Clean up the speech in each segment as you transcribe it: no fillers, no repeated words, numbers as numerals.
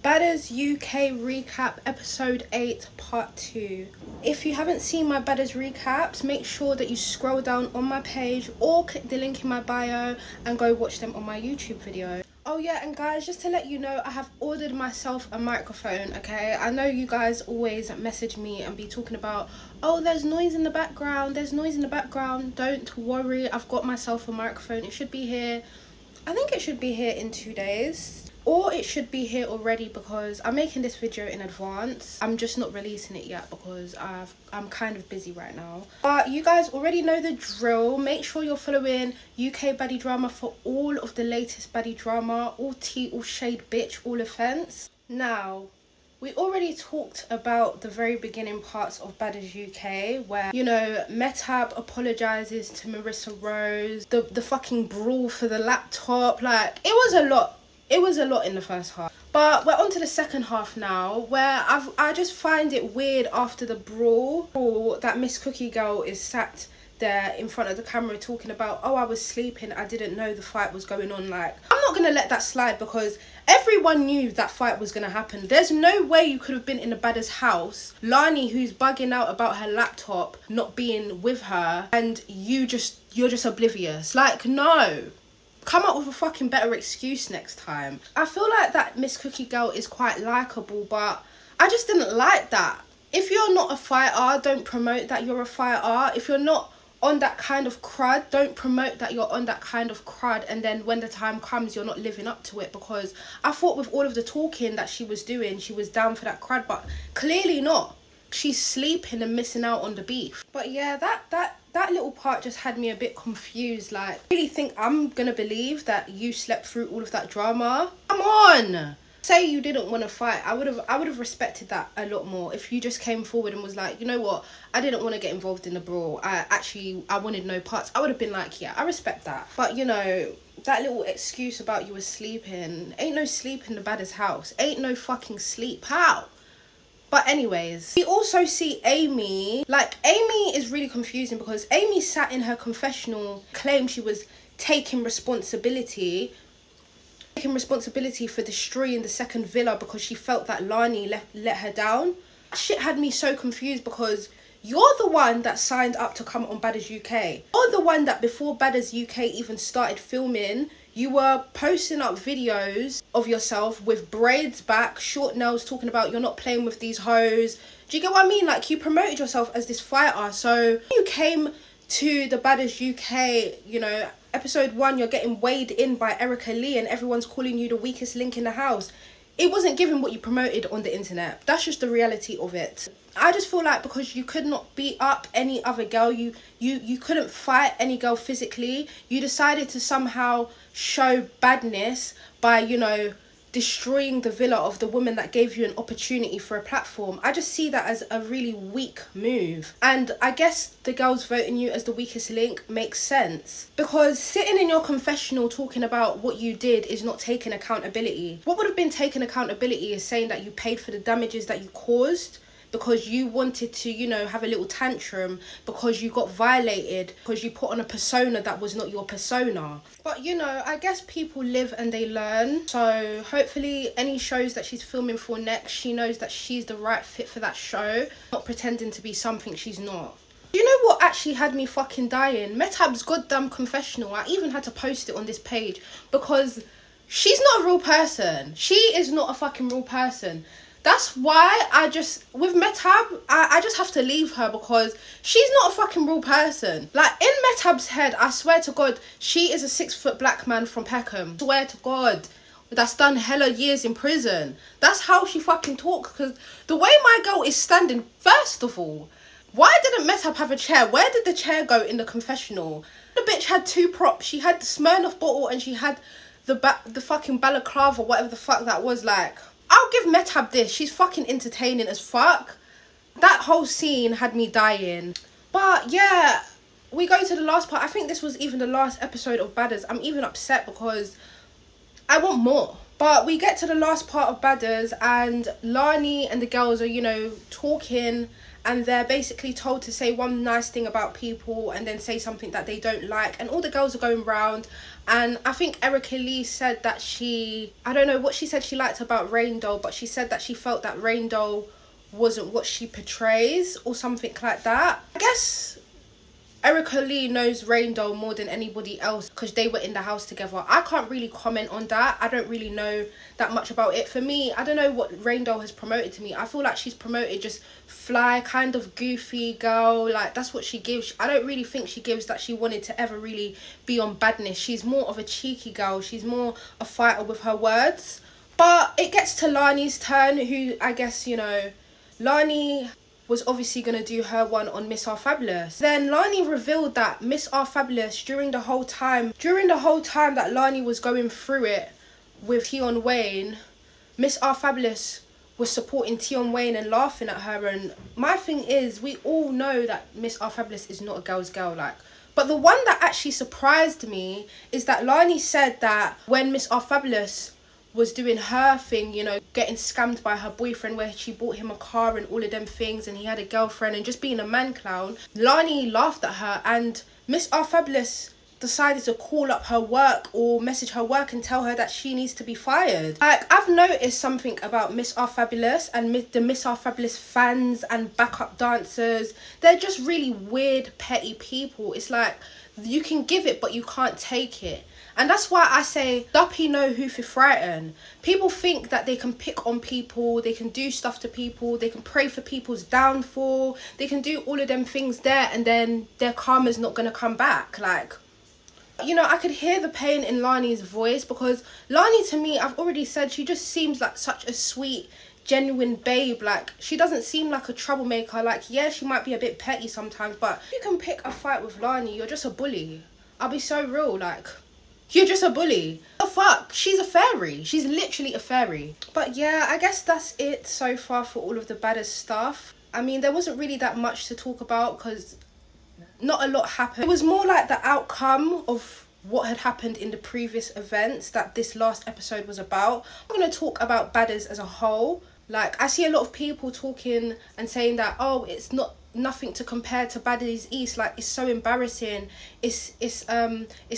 BADDERZ UK recap episode 8 part 2. If you haven't seen my BADDERZ recaps, make sure that you scroll down on my page or click the link in my bio and go watch them on my YouTube video. Oh yeah, and guys, just to let you know, I have ordered myself a microphone, okay? I know you guys always message me and be talking about, oh, there's noise in the background, Don't worry, I've got myself a microphone. It should be here. I think it should be here in 2 days. Or it should be here already because I'm making this video in advance. I'm just not releasing it yet because I'm kind of busy right now. But you guys already know the drill. Make sure you're following UK Baddie Drama for all of the latest baddie drama. All tea, all shade, bitch, all offence. Now, we already talked about the very beginning parts of BADDERZ UK where, you know, Metab apologises to Marissa Rose. The fucking brawl for the laptop. Like, it was a lot. It was a lot in the first half. But we're on to the second half now, where I just find it weird after the brawl that Miss Cookie Girl is sat there in front of the camera talking about, oh, I was sleeping, I didn't know the fight was going on. Like, I'm not going to let that slide because everyone knew that fight was going to happen. There's no way you could have been in the BADDERZ house, Lani, who's bugging out about her laptop not being with her, and you're just oblivious. Like, no. Come up with a fucking better excuse next time. I feel like that Miss Cookie Girl is quite likeable, but I just didn't like that. If you're not a fighter, don't promote that you're a fighter. If you're not on that kind of crud, don't promote that you're on that kind of crud, and then when the time comes you're not living up to it. Because I thought with all of the talking that she was doing, she was down for that crud, but clearly not. She's sleeping and missing out on the beef. But yeah, that little part just had me a bit confused. Like, I really think I'm gonna believe that you slept through all of that drama? Come on! Say you didn't want to fight. I would have respected that a lot more if you just came forward and was like, you know what, I didn't want to get involved in the brawl. I wanted no parts. I would have been like, yeah, I respect that. But you know, that little excuse about you were sleeping, ain't no sleep in the BADDERZ house. Ain't no fucking sleep. How? But anyways, we also see Amy. Like, Amy is really confusing because Amy sat in her confessional, claimed she was taking responsibility for destroying the second villa because she felt that Lani let her down. That shit had me so confused because you're the one that signed up to come on BADDERZ UK. You're the one that before BADDERZ UK even started filming, you were posting up videos of yourself with braids back, short nails, talking about you're not playing with these hoes. Do you get what I mean? Like, you promoted yourself as this fighter. So you came to the BADDERZ UK, you know, episode 1, you're getting weighed in by Erica Lee and everyone's calling you the weakest link in the house. It wasn't giving what you promoted on the internet. That's just the reality of it. I just feel like because you could not beat up any other girl, you couldn't fight any girl physically, you decided to somehow show badness by, you know, destroying the villa of the woman that gave you an opportunity for a platform. I just see that as a really weak move. And I guess the girls voting you as the weakest link makes sense. Because sitting in your confessional talking about what you did is not taking accountability. What would have been taking accountability is saying that you paid for the damages that you caused because you wanted to, you know, have a little tantrum because you got violated, because you put on a persona that was not your persona. But, you know, I guess people live and they learn. So hopefully any shows that she's filming for next, she knows that she's the right fit for that show, not pretending to be something she's not. You know what actually had me fucking dying? Metab's goddamn confessional. I even had to post it on this page because she's not a real person. She is not a fucking real person. That's why with Metab, I just have to leave her because she's not a fucking real person. Like, in Metab's head, I swear to God, she is a 6-foot black man from Peckham. I swear to God, that's done hella years in prison. That's how she fucking talks. Because the way my girl is standing, first of all, why didn't Metab have a chair? Where did the chair go in the confessional? The bitch had 2 props. She had the Smirnoff bottle and she had the fucking balaclava, whatever the fuck that was. Like, I'll give Metab this. She's fucking entertaining as fuck. That whole scene had me dying. But yeah, we go to the last part. I think this was even the last episode of BADDERZ. I'm even upset because I want more. But we get to the last part of BADDERZ and Lani and the girls are, you know, talking and they're basically told to say one nice thing about people and then say something that they don't like, and all the girls are going round. And I think Erica Lee said that I don't know what she said she liked about Rain Doll, but she said that she felt that Rain Doll wasn't what she portrays or something like that. I guess Erica Lee knows Rain Doll more than anybody else because they were in the house together. I can't really comment on that. I don't really know that much about it. For me, I don't know what Rain Doll has promoted to me. I feel like she's promoted just fly, kind of goofy girl. Like, that's what she gives. I don't really think she gives that she wanted to ever really be on badness. She's more of a cheeky girl. She's more a fighter with her words. But it gets to Lani's turn, who I guess, you know, Lani was obviously going to do her one on Miss R Fabulous. Then Lani revealed that Miss R Fabulous, during the whole time that Lani was going through it with Tion Wayne, Miss R Fabulous was supporting Tion Wayne and laughing at her. And my thing is, we all know that Miss R Fabulous is not a girl's girl, like. But the one that actually surprised me is that Lani said that when Miss R Fabulous was doing her thing, you know, getting scammed by her boyfriend where she bought him a car and all of them things, and he had a girlfriend and just being a man clown, Lani laughed at her, and Miss R Fabulous decided to call up her work or message her work and tell her that she needs to be fired. Like, I've noticed something about Miss R Fabulous and the Miss R Fabulous fans and backup dancers. They're just really weird, petty people. It's like, you can give it but you can't take it. And that's why I say, Duppy know who to frighten. People think that they can pick on people, they can do stuff to people, they can pray for people's downfall, they can do all of them things there, and then their karma's not going to come back. Like, you know, I could hear the pain in Lani's voice, because Lani, to me, I've already said, she just seems like such a sweet, genuine babe. Like, she doesn't seem like a troublemaker. Like, yeah, she might be a bit petty sometimes, but if you can pick a fight with Lani, you're just a bully. I'll be so real, like, you're just a bully. Oh fuck, she's a fairy. She's literally a fairy. But yeah, I guess that's it so far for all of the BADDERZ stuff. I mean, there wasn't really that much to talk about because not a lot happened. It was more like the outcome of what had happened in the previous events that this last episode was about. I'm going to talk about BADDERZ as a whole. Like, I see a lot of people talking and saying that, oh, it's nothing to compare to Baddies East, like, it's so embarrassing, it's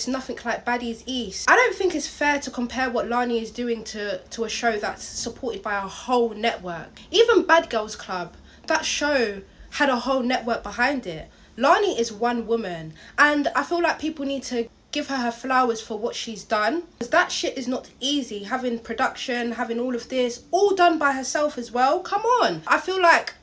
nothing like Baddies East. I don't think it's fair to compare what Lani is doing to a show that's supported by a whole network. Even Bad Girls Club, that show had a whole network behind it. Lani is one woman, and I feel like people need to give her flowers for what she's done, because that shit is not easy, having production, having all of this all done by herself as well. Come on. I feel like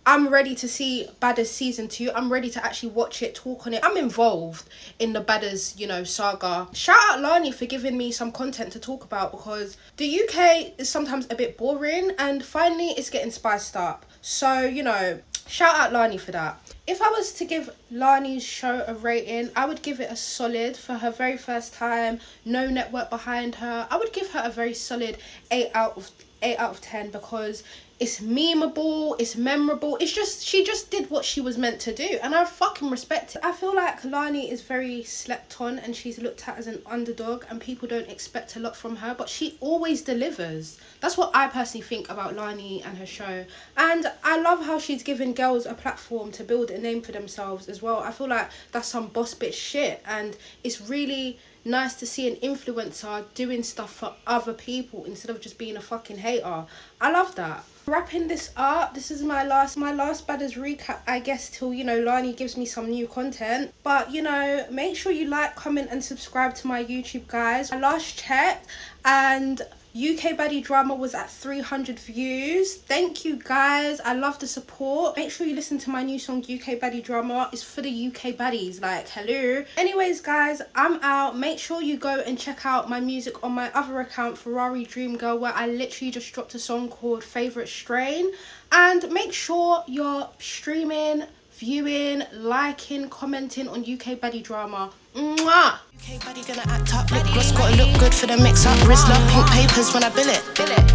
I'm ready to see BADDERZ season 2. I'm ready to actually watch it, talk on it. I'm involved in the BADDERZ, you know, saga. Shout out Lani for giving me some content to talk about, because the UK is sometimes a bit boring and finally it's getting spiced up. So, you know, shout out Lani for that. If I was to give Lani's show a rating, I would give it a solid. For her very first time, no network behind her, I would give her a very solid 8 out of 10, because it's memeable, it's memorable, it's just, she just did what she was meant to do, and I fucking respect it. I feel like Lani is very slept on and she's looked at as an underdog and people don't expect a lot from her, but she always delivers. That's what I personally think about Lani and her show. And I love how she's given girls a platform to build a name for themselves as well. I feel like that's some boss bitch shit, and it's really nice to see an influencer doing stuff for other people instead of just being a fucking hater. I love that. Wrapping this up, this is my last BADDERZ recap, I guess, till, you know, Lani gives me some new content. But, you know, make sure you like, comment and subscribe to my YouTube, guys. I last checked and UK Baddie Drama was at 300 views. Thank you, guys. I love the support. Make sure you listen to my new song, UK Baddie Drama. It's for the UK baddies, like, hello. Anyways, guys, I'm out. Make sure you go and check out my music on my other account, Ferrari Dream Girl, where I literally just dropped a song called Favorite Strain. And make sure you're streaming, viewing, liking, commenting on UK Baddie Drama. Mwah! UK baddie gonna act up, lip gloss gotta look good for the mix up. Rizzler, pink papers when I bill it.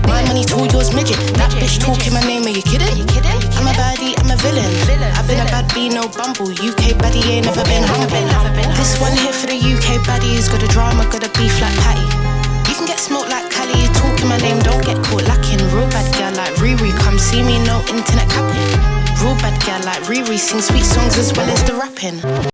My money tall, yours midget. That bitch talking my name, are you kidding? I'm a baddie, I'm a villain. I've been a bad bee, no bumble. UK baddie ain't never been humble. This one here for the UK baddies, got a drama, got a beef like Patty. You can get smoked like Cali, talking my name, don't get caught lacking. Real bad girl like Riri, come see me, no internet capping. Real bad girl like Riri, sing sweet songs as well as the rapping.